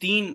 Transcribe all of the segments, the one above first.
3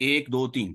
1 2 3।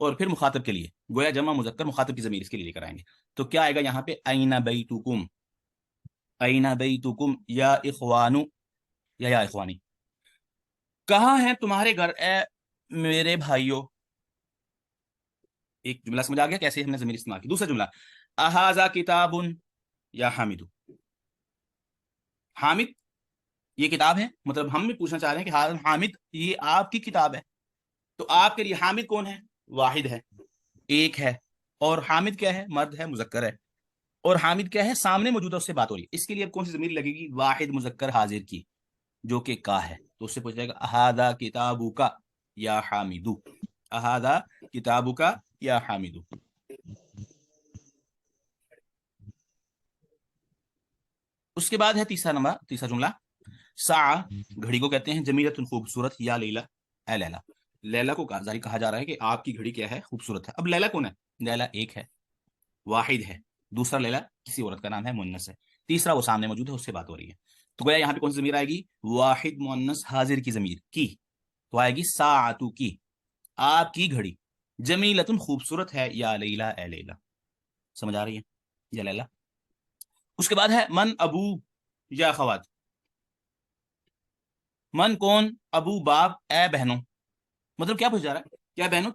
اور پھر مخاطب کے لیے گویا جمع مذکر مخاطب کی ضمیر اس کے لیے لے کر آئیں گے. تو کیا آئے گا یہاں پہ این بیتکم، این بیتکم یا اخوانو یا اخوانی، کہاں ہیں تمہارے گھر اے میرے بھائیوں. ایک جملہ سمجھ آ گیا کیسے ہم نے ضمیر استعمال کی. دوسرا جملہ اہذا کتاب یا حامد، حامد یہ کتاب ہے، مطلب ہم بھی پوچھنا چاہ رہے ہیں کہ حامد یہ آپ کی کتاب ہے، تو آپ کے لیے حامد کون ہے؟ واحد ہے، ایک ہے، اور حامد کیا ہے؟ مرد ہے، مذکر ہے، اور حامد کیا ہے؟ سامنے موجودہ اس سے بات ہو رہی ہے. اس کے لیے اب کون سی ضمیر لگے گی؟ واحد مذکر حاضر کی، جو کہ کا ہے. تو اس سے پوچھ جائے گا اہذا کتابک یا حامد، اہذا کتابک یا حامد. اس کے بعد ہے تیسرا جملہ ساعہ، گھڑی کو کہتے ہیں جمیلۃ خوبصورت، یا لیلا اے لیلا. لیلا کو ظاہر کہا جا رہا ہے کہ آپ کی گھڑی کیا ہے؟ خوبصورت ہے. اب لیلا کون ہے؟ لیلا ایک ہے، واحد ہے. دوسرا لیلا کسی عورت کا نام ہے، مؤنث ہے. تیسرا وہ سامنے موجود ہے، اس سے بات ہو رہی ہے. تو گویا یہاں پہ کون سی ضمیر آئے گی؟ واحد مؤنث حاضر کی ضمیر کی، تو آئے گی ساعتو کی، آپ کی گھڑی، جمیلۃ خوبصورت ہے، یا لیلا اے لیلا. سمجھ آ رہی ہے؟ یا لیلا. اس کے بعد ہے من ابو یا اخوات، من کون، ابو باپ، اے بہنوں. مطلب کیا پوچھ جا رہا ہے؟ کیا بہنوں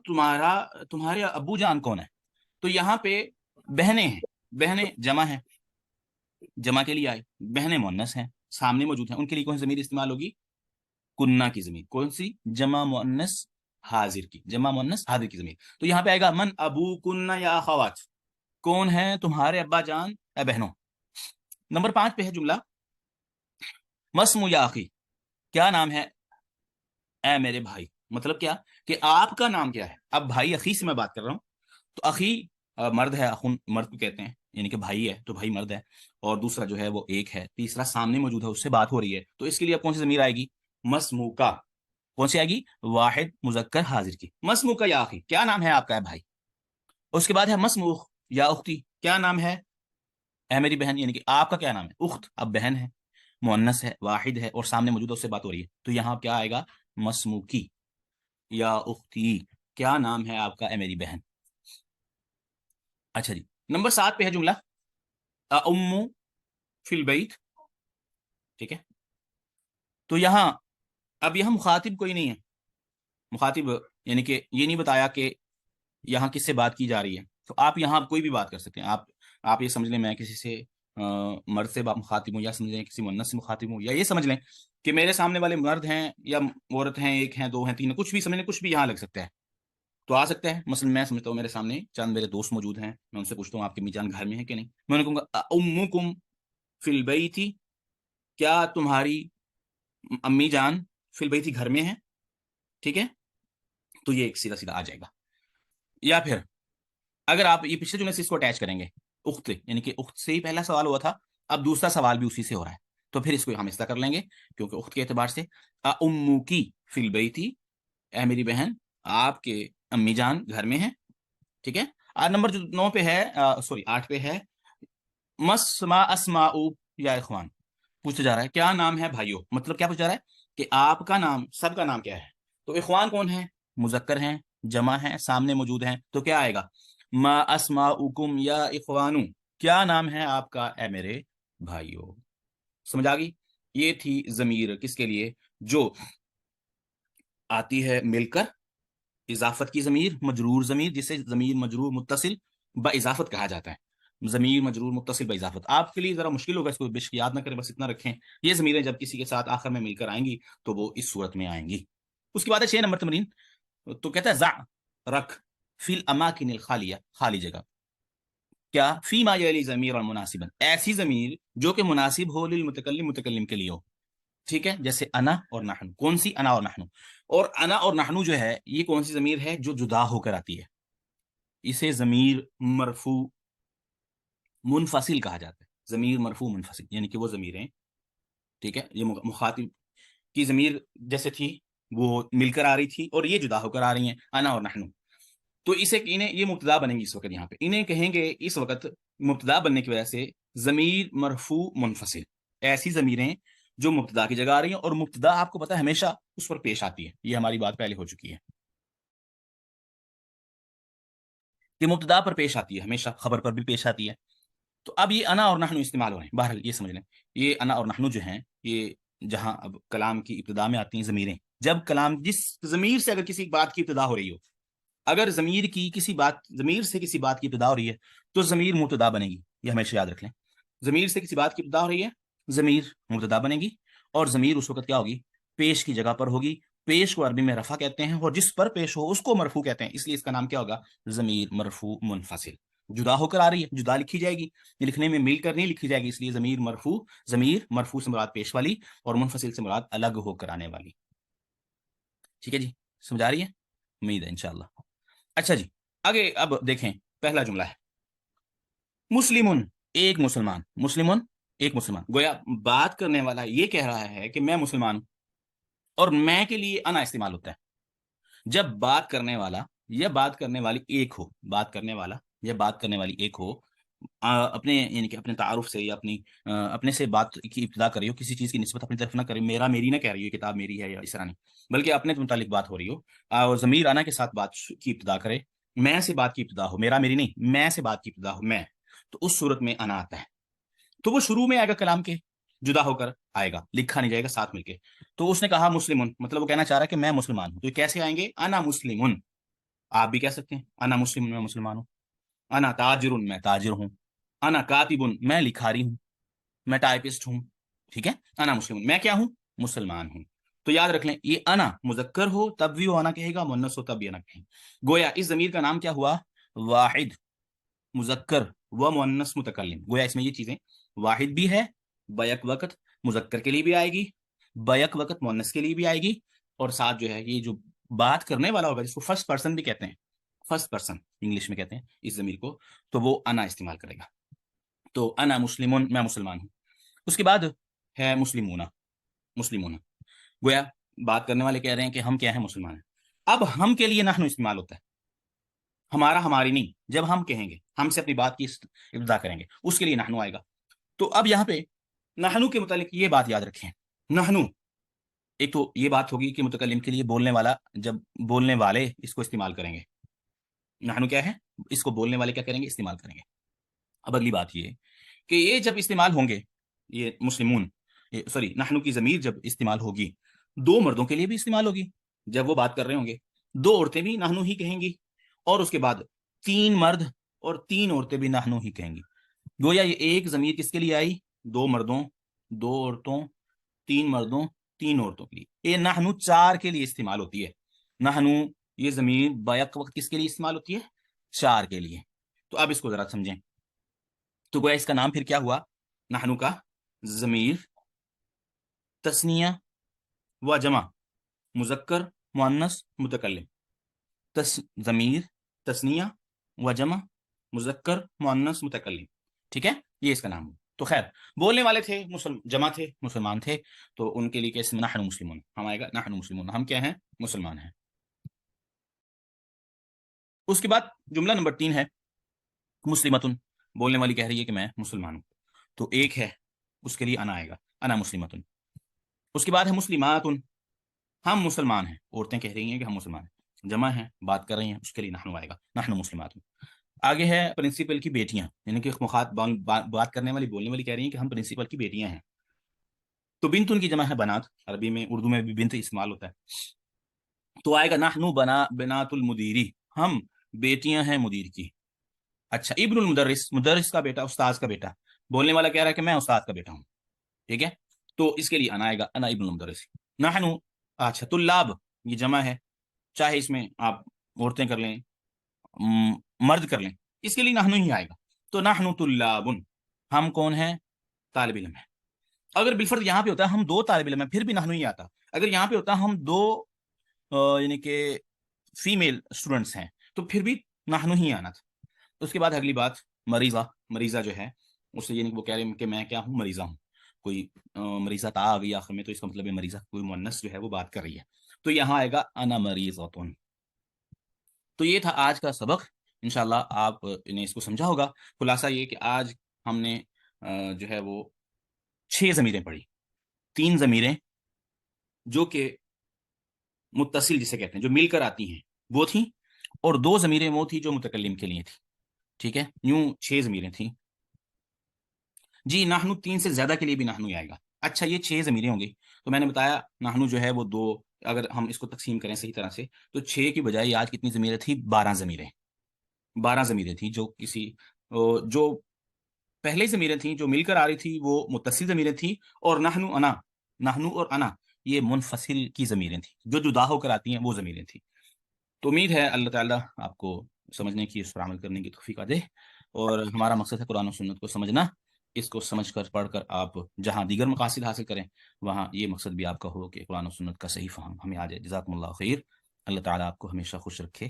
تمہارے ابو جان کون ہے؟ تو یہاں پہ بہنیں ہیں، بہنیں جمع ہیں، جمع کے لیے آئے، بہنیں مؤنث ہیں، سامنے موجود ہیں، ان کے لیے کون سی ضمیر استعمال ہوگی؟ کنہ کی ضمیر. کون سی؟ جمع مؤنث حاضر کی، جمع مؤنث حاضر کی ضمیر. تو یہاں پہ آئے گا من ابو کنہ یا اخوات، کون ہیں تمہارے ابا جان اے بہنوں. نمبر 5 پہ ہے جملہ مسمو یا اخی، کیا نام ہے اے میرے بھائی. مطلب کیا کہ آپ کا نام کیا ہے؟ اب بھائی اخی سے میں بات کر رہا ہوں، تو اخی مرد ہے، اخن مرد کو کہتے ہیں، یعنی کہ بھائی ہے تو بھائی مرد ہے، اور دوسرا جو ہے وہ ایک ہے، تیسرا سامنے موجود ہے اس سے بات ہو رہی ہے. تو اس کے لیے اب کون سی ضمیر آئے گی؟ مسمو کا. کون سی آئے گی؟ واحد مذکر حاضر کی. مسمو کا یا اخی، کیا نام ہے آپ کا اے بھائی. اس کے بعد ہے مسمو یا اختی، کیا نام ہے اے میری بہن، یعنی کہ آپ کا کیا نام ہے؟ اخت اب بہن ہے، مؤنث ہے، واحد ہے، اور سامنے موجود ہے اس سے بات ہو رہی ہے. تو یہاں کیا آئے گا؟ مسمو کی یا اختی، کیا نام ہے آپ کا اے میری بہن. اچھا جی. نمبر 7 پہ ہے جملہ امو فی البیت، ٹھیک ہے. تو یہاں اب یہاں مخاطب کوئی نہیں ہے، مخاطب یعنی کہ یہ نہیں بتایا کہ یہاں کس سے بات کی جا رہی ہے. تو آپ یہاں کوئی بھی بات کر سکتے ہیں. آپ یہ سمجھ لیں میں کسی سے مرد سے مخاطب ہوں، یا سمجھ لیں کسی مؤنث سے مخاطب ہوں، یا یہ سمجھ لیں کہ میرے سامنے والے مرد ہیں یا عورت ہیں، ایک ہیں، دو ہیں، تین ہیں، کچھ بھی سمجھ لیں، کچھ بھی یہاں لگ سکتا ہے. تو آ سکتا ہے. مثلا میں سمجھتا ہوں میرے سامنے چند میرے دوست موجود ہیں، میں ان سے پوچھتا ہوں آپ کی امی جان گھر میں ہے کہ نہیں. میں انہیں کہوں گا امکم فی البیت، کیا تمہاری امی جان فی البیت گھر میں ہے، ٹھیک ہے. تو یہ ایک سیدھا سیدھا آ جائے گا. یا پھر اگر آپ یہ پچھلے جملے سے اس کو اٹیچ کریں گے، اخت یعنی کہ اخت سے ہی پہلا سوال ہوا تھا، اب دوسرا سوال بھی اسی سے ہو رہا ہے، تو پھر اس کو ہم ایسا کر لیں گے کیونکہ اخت کے اعتبار سے امکی فی البیت، اے میری بہن آپ کے امی جان گھر میں ہیں، ٹھیک ہے. نمبر 9 پہ ہے، سوری 8 پہ ہے مسما اسماء یا اخوان، پوچھا جا رہا ہے کیا نام ہے بھائیوں. مطلب کیا پوچھا جا رہا ہے کہ آپ کا نام، سب کا نام کیا ہے. تو اخوان کون ہے؟ مذکر ہیں، جمع ہیں، سامنے موجود ہیں. تو کیا آئے گا؟ ما اسماؤکم یا اخوانو، کیا نام ہے آپ کا اے میرے بھائیوں. سمجھ آ گئی؟ یہ تھی ضمیر کس کے لیے؟ جو آتی ہے مل کر، اضافت کی ضمیر، مجرور ضمیر، جسے ضمیر مجرور متصل با اضافت کہا جاتا ہے. ضمیر مجرور متصل با اضافت آپ کے لیے ذرا مشکل ہوگا، اس کو بے شک یاد نہ کریں، بس اتنا رکھیں یہ ضمیریں جب کسی کے ساتھ آخر میں مل کر آئیں گی تو وہ اس صورت میں آئیں گی. اس کے بعد ہے 6 نمبر تمرین. تو کہتا ہے ضع، رکھ، فی الاماکن الخالیہ، خالی جگہ، کیا فی ما یلی ضمیر مناسبا، ایسی ضمیر جو کہ مناسب ہو للمتکلم، متکلم کے لیے ہو، ٹھیک ہے. جیسے انا اور نحن. کون سی؟ انا اور نحن. اور انا اور نحن جو ہے یہ کون سی ضمیر ہے؟ جو جدا ہو کر آتی ہے، اسے ضمیر مرفوع منفصل کہا جاتا ہے. ضمیر مرفوع منفصل یعنی کہ وہ ضمیریں، ٹھیک ہے، یہ مخاطب کی ضمیر جیسے تھی وہ مل کر آ رہی تھی، اور یہ جدا ہو کر آ رہی ہیں، انا اور نحن. تو اسے انہیں یہ مبتدا بنیں گی اس وقت. یہاں پہ انہیں کہیں گے اس وقت مبتدا بننے کی وجہ سے ضمیر مرفوع منفصل، ایسی ضمیریں جو مبتدا کی جگہ آ رہی ہیں، اور مبتدا آپ کو پتا ہے ہمیشہ اس پر پیش آتی ہے. یہ ہماری بات پہلے ہو چکی ہے. کہ مبتدا پر پیش آتی ہے، ہمیشہ خبر پر بھی پیش آتی ہے. تو اب یہ انا اور نحنو استعمال ہو رہے ہیں. بہرحال یہ سمجھ لیں، یہ انا اور نحنو جو ہیں یہ جہاں اب کلام کی ابتدا میں آتی ہیں ضمیریں، جب کلام جس ضمیر سے اگر کسی بات کی ابتدا ہو رہی ہو، اگر ضمیر سے کسی بات کی ابتدا ہو رہی ہے تو ضمیر مبتدا بنے گی. یہ ہمیشہ یاد رکھ لیں، ضمیر سے کسی بات کی ابتدا ہو رہی ہے ضمیر مبتدا بنے گی، اور ضمیر اس وقت کیا ہوگی؟ پیش کی جگہ پر ہوگی. پیش کو عربی میں رفع کہتے ہیں، اور جس پر پیش ہو اس کو مرفوع کہتے ہیں، اس لیے اس کا نام کیا ہوگا؟ ضمیر مرفوع منفصل. جدا ہو کر آ رہی ہے، جدا لکھی جائے گی، یہ لکھنے میں مل کر نہیں لکھی جائے گی، اس لیے ضمیر مرفوع سے مراد پیش والی اور منفصل سے مراد الگ ہو کر آنے والی. ٹھیک ہے جی، سمجھا رہی ہے؟ امید ہے انشاءاللہ. اچھا جی، آگے اب دیکھیں پہلا جملہ ہے مسلمن، ایک مسلمان. مسلمن ایک مسلمان، گویا بات کرنے والا یہ کہہ رہا ہے کہ میں مسلمان ہوں، اور میں کے لیے انا استعمال ہوتا ہے جب بات کرنے والا یا بات کرنے والی ایک ہو. بات کرنے والا یا بات کرنے والی ایک ہو، اپنے یعنی کہ اپنے تعارف سے یا اپنے سے بات کی ابتدا کر رہی ہو، کسی چیز کی نسبت اپنی طرف نہ کرے، میری نہ کہہ رہی ہو یہ کتاب میری ہے یا اس طرح نہیں، بلکہ اپنے متعلق بات ہو رہی ہو، اور ضمیر انا کے ساتھ بات کی ابتدا کرے، میں سے بات کی ابتدا ہو، میری نہیں، میں سے بات کی ابتدا ہو، میں، تو اس صورت میں انا آتا ہے. تو وہ شروع میں آئے گا کلام کے، جدا ہو کر آئے گا، لکھا نہیں جائے گا ساتھ مل کے. تو اس نے کہا مسلمن، مطلب وہ کہنا چاہ رہا ہے کہ میں مسلمان ہوں. تو یہ کیسے آئیں گے؟ انا مسلمن. آپ بھی کہہ سکتے ہیں انا مسلم، میں مسلمان ہوں. انا تاجر، میں تاجر ہوں. انا کاتب، میں لکھاری ہوں، میں ٹائپسٹ ہوں. ٹھیک ہے، انا مسلم، میں کیا ہوں؟ مسلمان ہوں. تو یاد رکھ لیں، یہ انا مذکر ہو تب بھی وہ انا کہے گا، مؤنث ہو تب بھی انا کہے گا. گویا اس ضمیر کا نام کیا ہوا؟ واحد، مذکر و مؤنث متکلم. گویا اس میں یہ چیزیں واحد بھی ہے، بیک وقت مذکر کے لیے بھی آئے گی، بیک وقت مؤنث کے لیے بھی آئے گی، اور ساتھ جو ہے یہ جو بات کرنے والا ہوگا جس کو فرسٹ پرسن بھی کہتے ہیں، فرسٹ پرسن انگلش میں کہتے ہیں اس ضمیر کو، تو وہ انا استعمال کرے گا. تو انا مسلمون، میں مسلمان ہوں. اس کے بعد ہے مسلمون. گویا بات کرنے والے کہہ رہے ہیں کہ ہم کیا ہیں؟ مسلمان ہیں. اب ہم کے لیے نحن استعمال ہوتا ہے، ہمارا ہماری نہیں. جب ہم کہیں گے، ہم سے اپنی بات کی ابتدا کریں گے، اس کے لیے نحن آئے گا. تو اب یہاں پہ نحن کے متعلق یہ بات یاد رکھیں. نحن ایک تو یہ بات ہوگی کہ متکلم کے لیے بولنے والا، جب بولنے والے اس کو استعمال کریں گے، نحن کیا ہے؟ اس کو بولنے والے کیا کریں گے؟ استعمال کریں گے. اب اگلی بات یہ کہ یہ جب استعمال ہوں گے، یہ مسلمون نحن کی ضمیر جب استعمال ہوگی، دو مردوں کے لیے بھی استعمال ہوگی. جب وہ بات کر رہے ہوں گے، دو عورتیں بھی نحن ہی کہیں گی، اور اس کے بعد تین مرد اور تین عورتیں بھی نحن ہی کہیں گی. گویا یہ ایک ضمیر کس کے لیے آئی؟ دو مردوں، دو عورتوں، تین مردوں، تین عورتوں کے لیے. یہ نحن چار کے لیے استعمال ہوتی ہے. نحن یہ ضمیر بیک وقت کس کے لیے استعمال ہوتی ہے؟ چار کے لیے. تو اب اس کو ذرا سمجھیں. تو گویا اس کا نام پھر کیا ہوا؟ نحن کا ضمیر تثنیہ و جمع، مذکر مؤنث متکلم. ضمیر تثنیہ و جمع، مذکر مؤنث متکلم. ٹھیک ہے، یہ اس کا نام ہوا. تو خیر، بولنے والے تھے جمع تھے، مسلمان تھے، تو ان کے لیے کیسے؟ نحن مسلمون. ہم آئے گا نحن مسلمون، ہم کیا ہیں؟ مسلمان ہیں. اس کے بعد جملہ نمبر 3 ہے مسلمتن. بولنے والی کہہ رہی ہے کہ میں مسلمان ہوں، تو ایک ہے، اس کے لیے انا آئے گا، انا مسلمتن. اس کے بعد ہے مسلماتن، ہم مسلمان ہیں. عورتیں کہہ رہی ہیں کہ ہم مسلمان ہیں، جمع ہیں، بات کر رہی ہیں، اس کے لیے نحن آئے گا، نحن مسلماتن. آگے ہے پرنسپل کی بیٹیاں، یعنی کہ بات کرنے والی بولنے والی کہہ رہی ہیں کہ ہم پرنسپل کی بیٹیاں ہیں. تو بنتن کی جمع ہے بنات، عربی میں اردو میں بھی بنت استعمال ہوتا ہے. تو آئے گا نحن بنات المدیری، ہم بیٹیاں ہیں مدیر کی. اچھا، ابن المدرس، مدرس کا بیٹا، استاذ کا بیٹا. بولنے والا کہہ رہا ہے کہ میں استاد کا بیٹا ہوں. ٹھیک ہے، تو اس کے لیے انا آئے گا، انا ابن المدرس. نحن، اچھا طلاب یہ جمع ہے، چاہے اس میں آپ عورتیں کر لیں، مرد کر لیں، اس کے لیے نحن ہی آئے گا. تو نحن طلاب، ہم کون ہیں؟ طالب علم ہیں. اگر بالفرض یہاں پہ ہوتا ہے ہم دو طالب علم ہیں، پھر بھی نحن ہی آتا. اگر یہاں پہ ہوتا ہم دو یعنی کہ فیمیل اسٹوڈنٹس ہیں، تو پھر بھی نحن ہی آنا تھا. اس کے بعد اگلی بات مریضہ. مریضہ جو ہے اس سے، یعنی کہ وہ کہہ رہے ہیں کہ میں کیا ہوں؟ مریضہ ہوں. کوئی مریضہ تا آ گئی آخر میں، تو اس کا مطلب ہے مریضہ کوئی مؤنث جو ہے وہ بات کر رہی ہے. تو یہاں آئے گا انا مریضۃن. تو یہ تھا آج کا سبق. انشاءاللہ آپ نے اس کو سمجھا ہوگا. خلاصہ یہ کہ آج ہم نے جو ہے وہ 6 ضمیریں پڑھی. 3 ضمیریں جو کہ متصل جسے کہتے ہیں، جو مل کر آتی ہیں، وہ تھیں اور 2 ضمیریں وہ تھی جو متکلم کے لیے تھی، ٹھیک ہے، یوں 6 ضمیریں تھیں. جی نحنو 3 سے زیادہ کے لیے بھی نحنو ہی آئے گا. اچھا یہ 6 ضمیریں ہوں گی، تو میں نے بتایا نحنو جو ہے وہ 2، اگر ہم اس کو تقسیم کریں صحیح طرح سے تو 6 کی بجائے آج کتنی ضمیریں تھی؟ 12 ضمیریں. 12 ضمیریں تھیں جو جو پہلے ضمیریں تھیں جو مل کر آ رہی تھی وہ متصل ضمیریں تھیں، اور نحنو اور انا یہ منفصل کی ضمیریں تھیں جو جدا ہو کر آتی ہیں، وہ ضمیریں تھیں. تو امید ہے اللہ تعالیٰ آپ کو سمجھنے کی، اس پر عمل کرنے کی توفیق دے. اور ہمارا مقصد ہے قرآن و سنت کو سمجھنا. اس کو سمجھ کر پڑھ کر آپ جہاں دیگر مقاصد حاصل کریں وہاں یہ مقصد بھی آپ کا ہو کہ قرآن و سنت کا صحیح فہم ہمیں آ جائے. جزاکم اللہ خیر. اللہ تعالیٰ آپ کو ہمیشہ خوش رکھے.